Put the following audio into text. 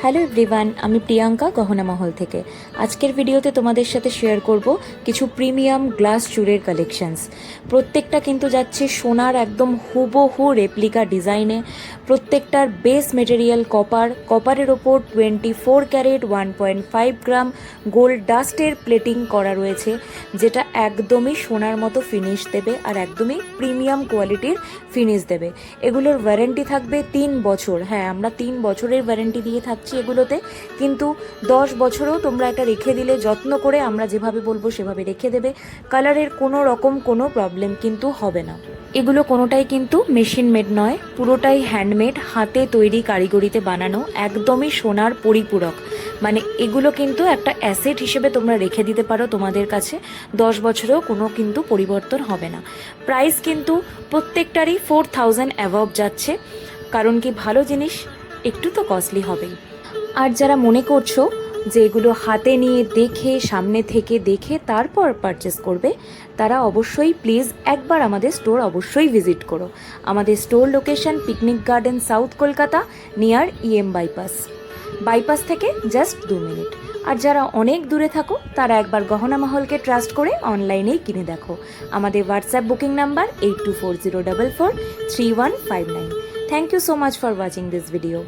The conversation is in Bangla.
হ্যালো এভরিওয়ান, আমি প্রিয়াঙ্কা গহনা মহল থেকে। আজকের ভিডিওতে তোমাদের সাথে শেয়ার করব কিছু প্রিমিয়াম গ্লাস চুড়ের কালেকশনস। প্রত্যেকটা কিন্তু যাচ্ছে সোনার একদম হুবহু রেপ্লিকা ডিজাইনে। প্রত্যেকটার বেস মেটেরিয়াল কপারের ওপর 24 ক্যারেট 1.5 গ্রাম গোল্ড ডাস্টের প্লেটিং করা রয়েছে, যেটা একদমই সোনার মতো ফিনিশ দেবে আর একদমই প্রিমিয়াম কোয়ালিটির ফিনিশ দেবে। এগুলোর ওয়ারেন্টি থাকবে 3 বছর। হ্যাঁ, আমরা 3 বছরের ওয়ারেন্টি দিয়ে থাকছি এগুলোতে, কিন্তু 10 বছরও তোমরা এটা রেখে দিলে যত্ন করে আমরা যেভাবে বলবো সেভাবে রেখে দেবে। কালারের কোনো রকম কোনো প্রবলেম কিন্তু হবে না। এগুলো কোনোটাই কিন্তু মেশিন মেড নয়, পুরোটাই হ্যান্ডমেড, হাতে তৈরি, কারিগরিতে বানানো, একদমই সোনার পরিপূরক। মানে এগুলো কিন্তু একটা অ্যাসেট হিসেবে তোমরা রেখে দিতে পারো তোমাদের কাছে, 10 বছরেও কোনো কিন্তু পরিবর্তন হবে না। প্রাইস কিন্তু প্রত্যেকটারই 4000 অ্যাভব যাচ্ছে, কারণ কি ভালো জিনিস একটু তো কস্টলি হবেই। আর যারা মনে করছো যে এগুলো হাতে নিয়ে দেখে, সামনে থেকে দেখে তারপর পারচেস করবে, তারা অবশ্যই প্লিজ একবার আমাদের স্টোর অবশ্যই ভিজিট করো। আমাদের store location picnic garden, south Kolkata, near bypass থেকে জাস্ট 2 মিনিট। আর যারা অনেক দূরে থাকো তারা একবার গহনা মহলকে ট্রাস্ট করে অনলাইনেই কিনে দেখো। আমাদের WhatsApp booking number 8240443159। Thank you so much for watching this video.